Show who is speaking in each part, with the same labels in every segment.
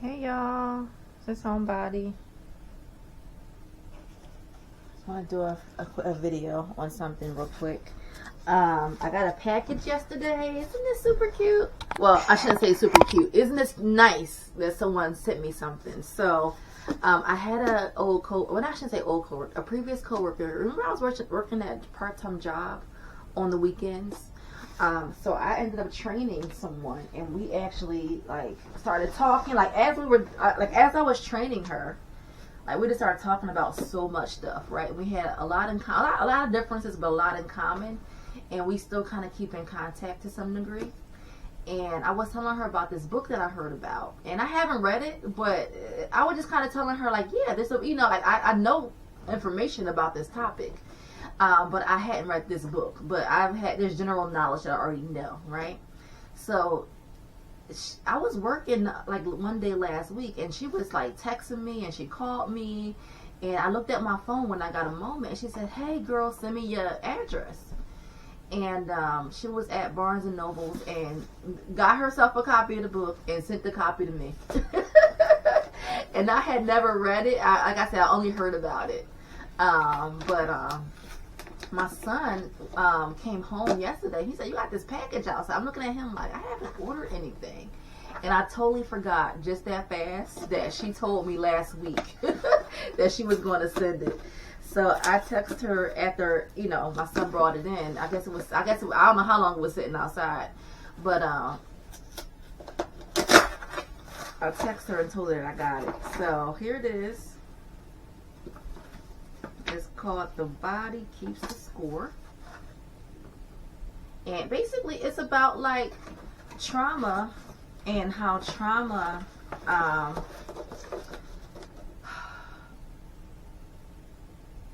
Speaker 1: Hey y'all, it's Homebody. Just want to do a video on something real quick. I got a package yesterday. Isn't this super cute? Well, I shouldn't say super cute. Isn't this nice that someone sent me something? So, I had I shouldn't say old coworker, a previous coworker. Remember I was working that part-time job on the weekends? So I ended up training someone, and we actually started talking. As I was training her, we just started talking about so much stuff, right? We had a lot in a lot of differences, but a lot in common, and we still kind of keep in contact to some degree. And I was telling her about this book that I heard about, and I haven't read it, but I was just kind of telling her yeah, I know information about this topic. But I hadn't read this book. But there's general knowledge that I already know, right? So I was working one day last week, and she was texting me, and she called me, and I looked at my phone when I got a moment, and she said, "Hey girl, send me your address." And she was at Barnes and Nobles and got herself a copy of the book and sent the copy to me. And I had never read it. Like I said, I only heard about it. My son came home yesterday. He said, "You got this package out." So I'm looking at him like, I haven't ordered anything. And I totally forgot just that fast that she told me last week that she was going to send it. So I texted her after, my son brought it in. I don't know how long it was sitting outside. But I texted her and told her that I got it. So here it is. It's called The Body Keeps the Score. And basically it's about trauma and how trauma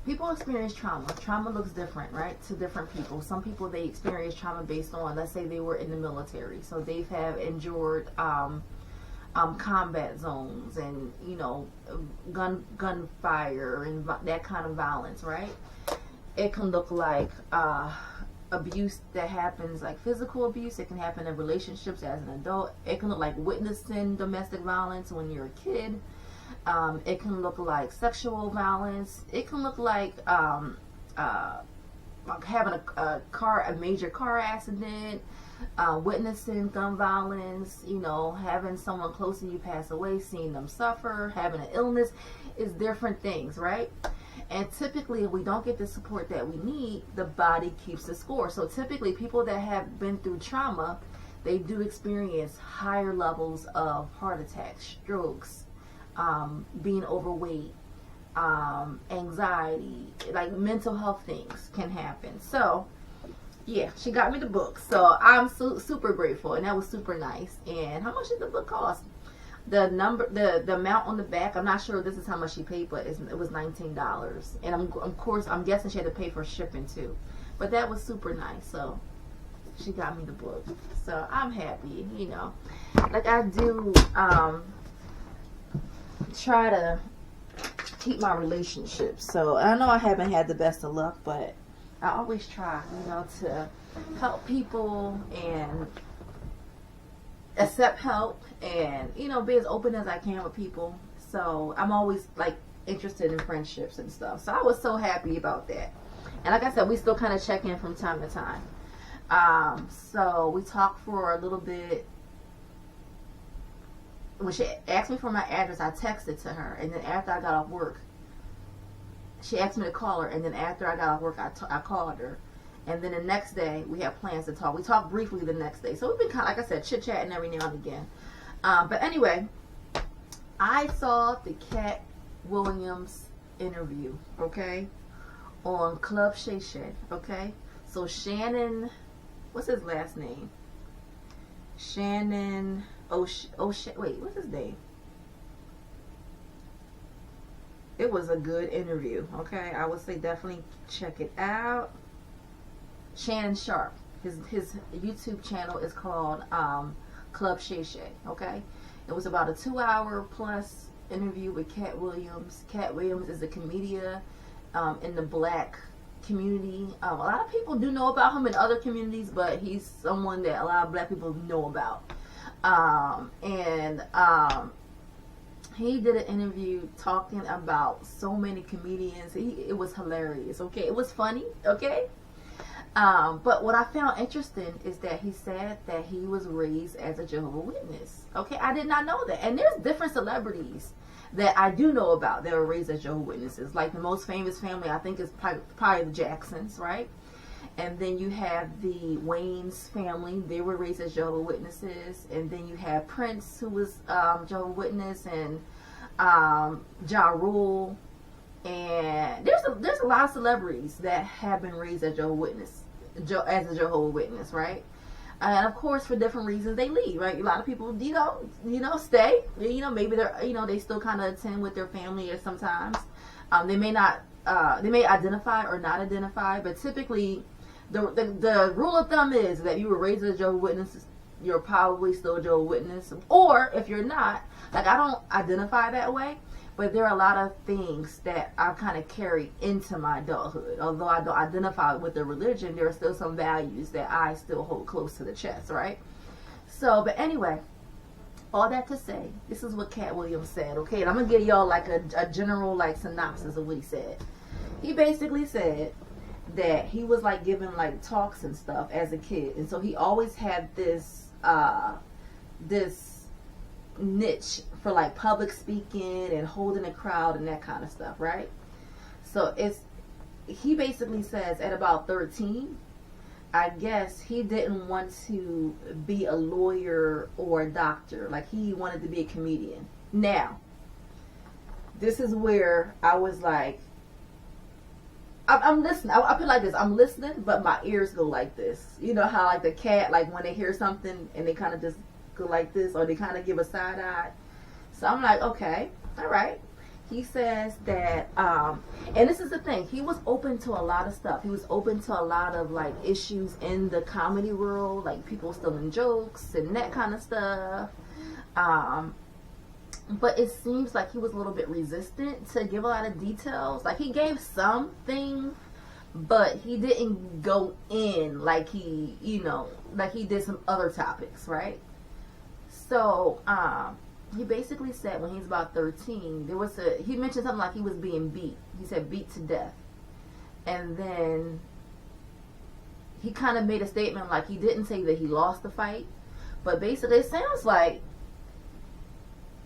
Speaker 1: people experience trauma. Trauma looks different, right, to different people. Some people, they experience trauma based on, let's say they were in the military, so they have endured combat zones and gunfire and that kind of violence, right? It can look like abuse that happens, like physical abuse. It can happen in relationships as an adult. It can look like witnessing domestic violence when you're a kid. It can look like sexual violence. It can look like having a major car accident, witnessing gun violence, having someone close to you pass away, seeing them suffer, having an illness. Is different things, right? And typically, if we don't get the support that we need, the body keeps the score. So typically, people that have been through trauma, they do experience higher levels of heart attacks, strokes, being overweight, anxiety, mental health things can happen. So yeah, she got me the book, so I'm super grateful, and that was super nice. And how much did the book cost? The amount on the back, I'm not sure if this is how much she paid, but it was $19. And I'm guessing she had to pay for shipping too. But that was super nice. So she got me the book, so I'm happy. I do try to keep my relationships. So I know I haven't had the best of luck, but I always try, to help people and accept help and, be as open as I can with people. So I'm always interested in friendships and stuff. So I was so happy about that. And like I said, we still kind of check in from time to time. So we talked for a little bit. When she asked me for my address, I texted to her, and then after I got off work, she asked me to call her, and then after I got off work, I called her, and then the next day we had plans to talk. We talked briefly the next day, so we've been kind of, like I said, chit-chatting every now and again. But anyway, I saw the Katt Williams interview, okay, on Club Shay Shay, okay. So Shannon, what's his last name? Shannon. Wait, what's his name? It was a good interview, okay? I would say definitely check it out. Shannon Sharp. His YouTube channel is called Club Shay Shay, okay? It was about a 2-hour plus interview with Katt Williams. Katt Williams is a comedian in the black community. A lot of people do know about him in other communities, but he's someone that a lot of black people know about. he did an interview talking about so many comedians. It was hilarious. Okay, it was funny. Okay. But what I found interesting is that he said that he was raised as a Jehovah's Witness. Okay, I did not know that. And there's different celebrities that I do know about that were raised as Jehovah's Witnesses. Like the most famous family, I think, is probably the Jacksons, right? And then you have the Wayne's family. They were raised as Jehovah's Witnesses. And then you have Prince, who was Jehovah's Witness, and Ja Rule. And there's a lot of celebrities that have been raised as Jehovah's Witness. As a Jehovah's Witness, right? And of course, for different reasons, they leave, right? A lot of people, stay. Maybe they're, they still kind of attend with their family, or sometimes they may not, they may identify or not identify. But typically, the rule of thumb is that you were raised as a Jehovah's Witness, you're probably still a Jehovah's Witness. Or if you're not, like, I don't identify that way. But there are a lot of things that I kind of carry into my adulthood. Although I don't identify with the religion, there are still some values that I still hold close to the chest, right? So, but anyway, all that to say, this is what Katt Williams said, okay? And I'm going to give y'all like a general like synopsis of what he said. He basically said that he was like giving like talks and stuff as a kid. And so he always had this, this niche for like public speaking and holding a crowd and that kind of stuff, right? So he basically says at about 13, I guess he didn't want to be a lawyer or a doctor. Like, he wanted to be a comedian. Now, this is where I was like, I'm listening. I put it like this. I'm listening, but my ears go like this. You know how like the cat, like when they hear something and they kind of just go like this, or they kind of give a side eye. So I'm like, okay, all right. He says that, and this is the thing, he was open to a lot of stuff. He was open to a lot of like issues in the comedy world, like people stealing jokes and that kind of stuff. But it seems like he was a little bit resistant to give a lot of details. Like, he gave something, but he didn't go in like he, like he did some other topics, right? So, he basically said when he was about 13, he mentioned something like he was being beat. He said beat to death. And then he kind of made a statement like he didn't say that he lost the fight, but basically it sounds like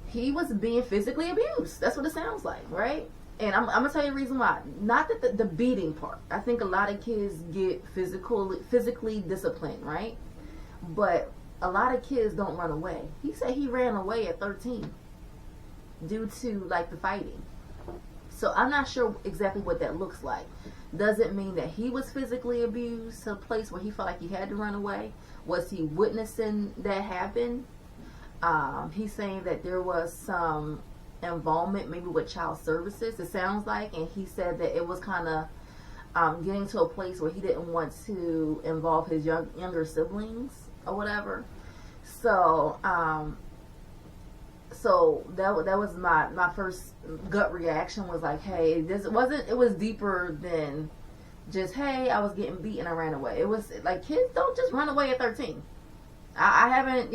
Speaker 1: he was being physically abused. That's what it sounds like, right? And I'm going to tell you the reason why. Not that the beating part. I think a lot of kids get physically disciplined, right? But a lot of kids don't run away. He said he ran away at 13 due to like the fighting. So I'm not sure exactly what that looks like. Does it mean that he was physically abused to a place where he felt like he had to run away? Was he witnessing that happen? He's saying that there was some involvement maybe with child services, it sounds like, and he said that it was kind of getting to a place where he didn't want to involve his younger siblings or whatever. So that was my first gut reaction, was like, hey, it was deeper than just, hey, I was getting beat and I ran away. It was like, kids don't just run away at 13. I haven't,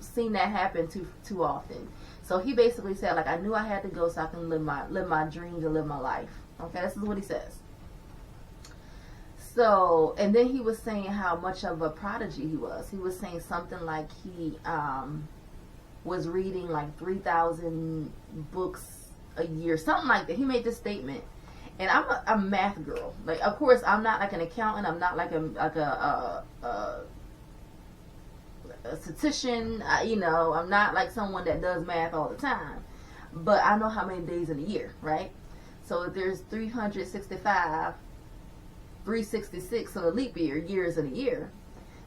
Speaker 1: seen that happen too often. So he basically said, like, I knew I had to go so I can live my dreams and live my life. Okay, this is what he says. So, and then he was saying how much of a prodigy he was. He was saying something like he was reading like 3,000 books a year, something like that. He made this statement. And I'm a math girl. Like, of course, I'm not like an accountant. I'm not like a statistician. I'm not like someone that does math all the time. But I know how many days in a year, right? So if there's 365, 366 on a leap years in a year,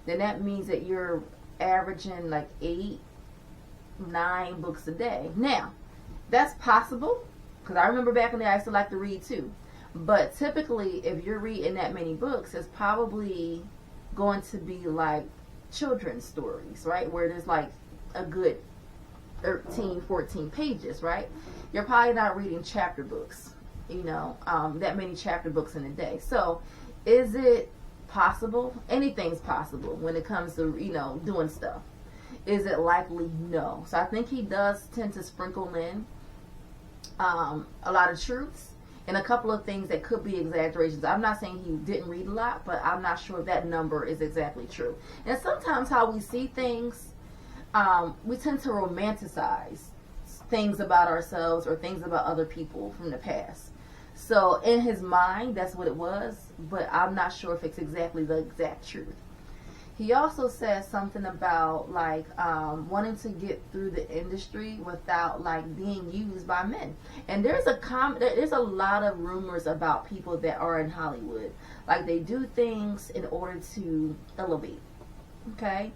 Speaker 1: then that means that you're averaging like 8, 9 books a day. Now, that's possible, because I remember back in the day I used to like to read too. But typically, if you're reading that many books, it's probably going to be like children's stories, right? Where there's like a good 13, 14 pages, right? You're probably not reading chapter books, that many chapter books in a day. So, is it possible? Anything's possible when it comes to, doing stuff. Is it likely? No. So I think he does tend to sprinkle in a lot of truths and a couple of things that could be exaggerations. I'm not saying he didn't read a lot, but I'm not sure if that number is exactly true. And sometimes how we see things, we tend to romanticize things about ourselves or things about other people from the past. So in his mind, that's what it was, but I'm not sure if it's exactly the exact truth. He also said something about like wanting to get through the industry without like being used by men. And there's a lot of rumors about people that are in Hollywood, like they do things in order to elevate. Okay,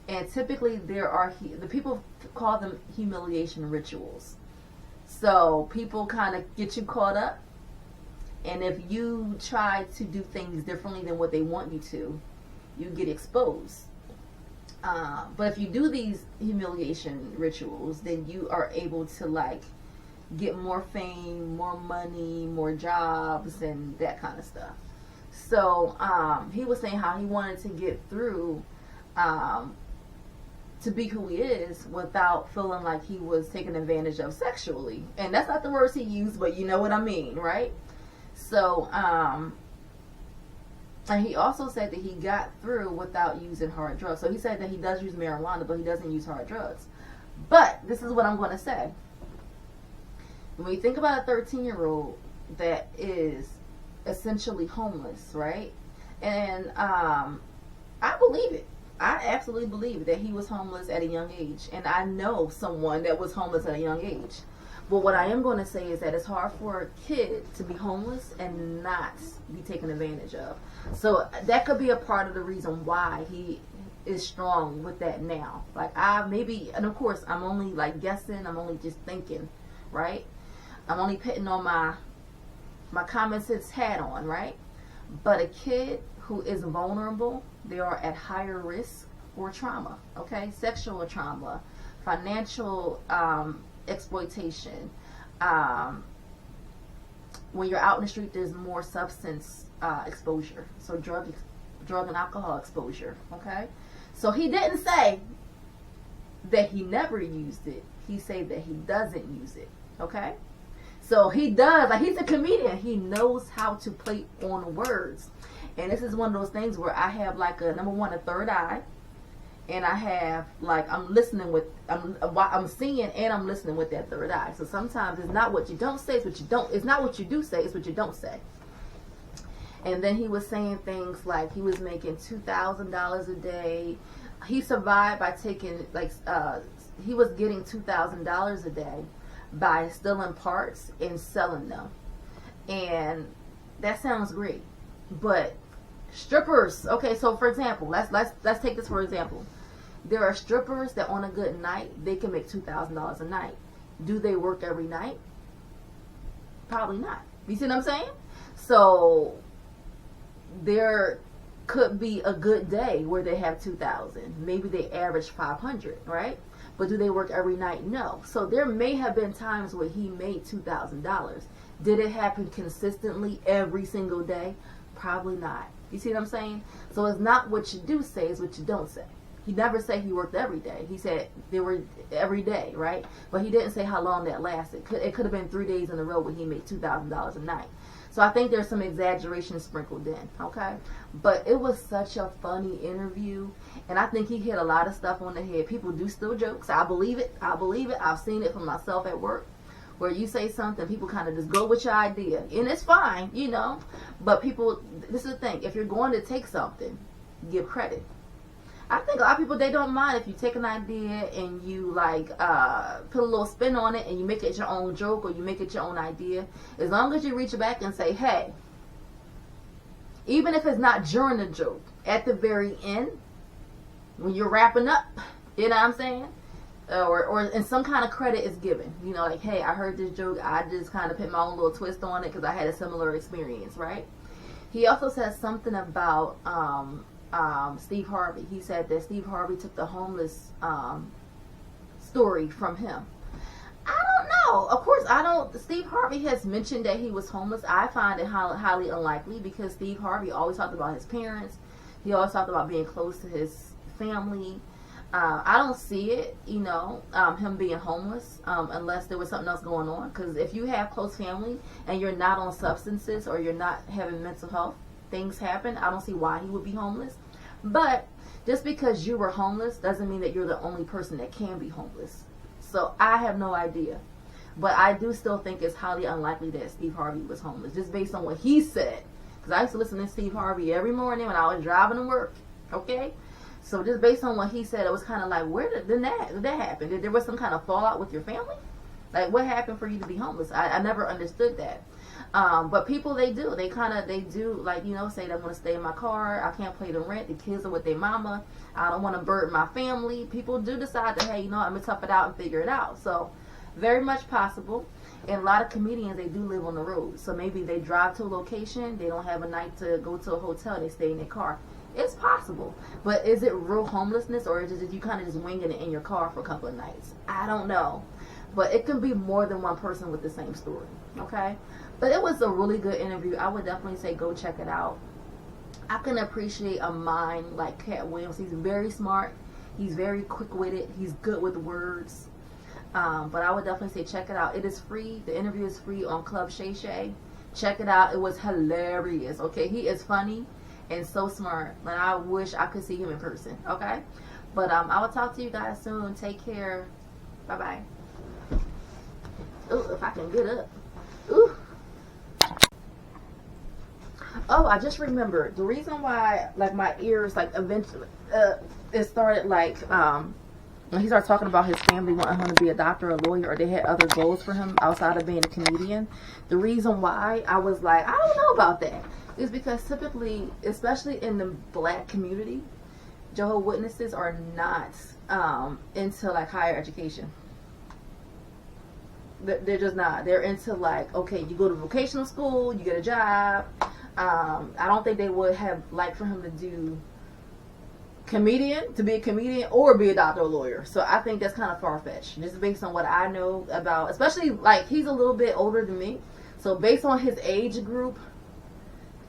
Speaker 1: and typically the people call them humiliation rituals. So people kind of get you caught up, and if you try to do things differently than what they want you to, you get exposed. But if you do these humiliation rituals, then you are able to like get more fame, more money, more jobs, and that kind of stuff. So he was saying how he wanted to get through to be who he is without feeling like he was taken advantage of sexually. And that's not the words he used, but you know what I mean, right? So and he also said that he got through without using hard drugs. So he said that he does use marijuana, but he doesn't use hard drugs. But this is what I'm going to say. When we think about a 13-year-old that is essentially homeless, right? And I believe it. I absolutely believe that he was homeless at a young age. And I know someone that was homeless at a young age. But what I am going to say is that it's hard for a kid to be homeless and not be taken advantage of. So that could be a part of the reason why he is strong with that now. Like and of course I'm only like guessing, I'm only just thinking, right? I'm only putting on my common sense hat on, right? But a kid who is vulnerable, they are at higher risk for trauma, okay? Sexual trauma, financial exploitation. When you're out in the street, there's more substance exposure, so drug and alcohol exposure. Okay, so he didn't say that he never used it. He said that he doesn't use it. Okay, so he does. Like, he's a comedian. He knows how to play on words, and this is one of those things where I have like a third eye. And I have like I'm seeing and I'm listening with that third eye. So sometimes it's not what you don't say, it's what you don't. It's not what you do say, it's what you don't say. And then he was saying things like he was making $2,000 a day. He survived by taking he was getting $2,000 a day by stealing parts and selling them. And that sounds great, but strippers. Okay, so for example, let's take this for example. There are strippers that on a good night they can make $2,000 a night. Do they work every night? Probably not. You see what I'm saying? So there could be a good day where they have 2,000. Maybe they average 500, right? But do they work every night? No. So there may have been times where he made $2,000. Did it happen consistently every single day? Probably not. You see what I'm saying? So it's not what you do say, it's what you don't say. He never said he worked every day. He said they were every day, right? But he didn't say how long that lasted. It could have been 3 days in a row where he made $2,000 a night. So I think there's some exaggeration sprinkled in, okay? But it was such a funny interview, and I think he hit a lot of stuff on the head. People do steal jokes. I believe it. I've seen it for myself at work, where you say something, people kind of just go with your idea. And it's fine, you know. But people, this is the thing. If you're going to take something, give credit. I think a lot of people, they don't mind if you take an idea and you like put a little spin on it and you make it your own joke or you make it your own idea. As long as you reach back and say, hey, even if it's not during the joke, at the very end, when you're wrapping up, you know what I'm saying? Or and some kind of credit is given. You know, like, hey, I heard this joke. I just kind of put my own little twist on it because I had a similar experience, right? He also said something about Steve Harvey. He said that Steve Harvey took the homeless story from him. I don't know. Of course, Steve Harvey has mentioned that he was homeless. I find it highly unlikely because Steve Harvey always talked about his parents. He always talked about being close to his family. I don't see it, you know, him being homeless, unless there was something else going on. Because if you have close family and you're not on substances or you're not having mental health, things happen. I don't see why he would be homeless. But just because you were homeless doesn't mean that you're the only person that can be homeless. So I have no idea. But I do still think it's highly unlikely that Steve Harvey was homeless, just based on what he said. Because I used to listen to Steve Harvey every morning when I was driving to work. Okay? So just based on what he said, it was kind of like, where did that happen? Did there was some kind of fallout with your family? Like, what happened for you to be homeless? I never understood that. But people, they do, like, you know, say they want to stay in my car. I can't pay the rent. The kids are with their mama. I don't want to burden my family. People do decide that, hey, you know what, I'm going to tough it out and figure it out. So very much possible. And a lot of comedians, they do live on the road. So maybe they drive to a location. They don't have a night to go to a hotel. They stay in their car. It's possible. But is it real homelessness, or is it you kind of just winging it in your car for a couple of nights? I don't know. But it can be more than one person with the same story. Okay? But it was a really good interview. I would definitely say go check it out. I can appreciate a mind like Katt Williams. He's very smart. He's very quick-witted. He's good with words. But I would definitely say check it out. It is free. The interview is free on Club Shay Shay. Check it out. It was hilarious. Okay? He is funny and so smart, and I wish I could see him in person. Okay, but I will talk to you guys soon. Take care. Bye bye. Ooh, if I can get up. Ooh. Oh, I just remembered the reason why, like, my ears, like, eventually it started, like, when he started talking about his family wanting him to be a doctor or a lawyer, or they had other goals for him outside of being a comedian. The reason why I was like, I don't know about that, is because typically, especially in the black community, Jehovah's Witnesses are not into, like, higher education. They're just not. They're into, like, okay, you go to vocational school, you get a job. I don't think they would have liked for him to do to be a comedian or be a doctor or lawyer. So I think that's kind of far-fetched. Just based on what I know about, especially, like, he's a little bit older than me. So based on his age group,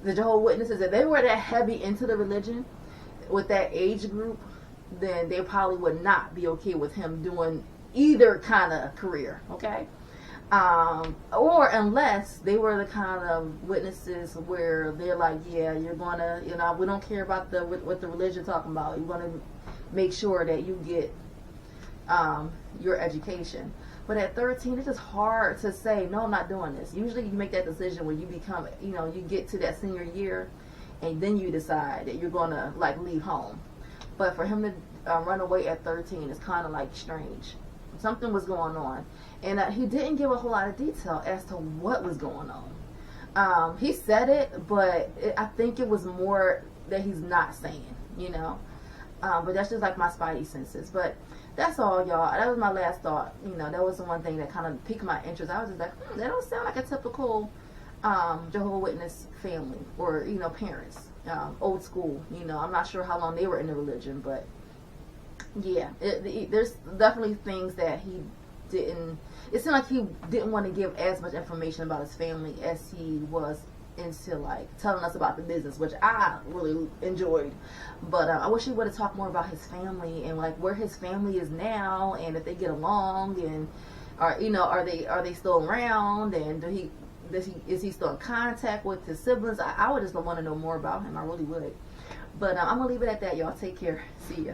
Speaker 1: the Jehovah's Witnesses, if they were that heavy into the religion with that age group, then they probably would not be okay with him doing either kind of career, okay? Or unless they were the kind of witnesses where they're like, yeah, you're gonna, you know, we don't care about what the religion talking about. You're gonna make sure that you get your education. But at 13, it's just hard to say, no, I'm not doing this. Usually you make that decision when you become, you know, you get to that senior year, and then you decide that you're going to, like, leave home. But for him to run away at 13 is kind of, like, strange. Something was going on. And he didn't give a whole lot of detail as to what was going on. He said it, but I think it was more that he's not saying, you know. But that's just like my spidey senses. But that's all, y'all. That was my last thought. You know, that was the one thing that kind of piqued my interest. I was just like, that don't sound like a typical Jehovah's Witness family or, you know, parents. Old school, you know. I'm not sure how long they were in the religion, but yeah, there's definitely things that he didn't. It seemed like he didn't want to give as much information about his family as he was into, like, telling us about the business, which I really enjoyed. But I wish he would have talked more about his family and, like, where his family is now, and if they get along, and are they still around, and is he still in contact with his siblings? I would just want to know more about him. I really would. But I'm gonna leave it at that, y'all. Take care. See ya.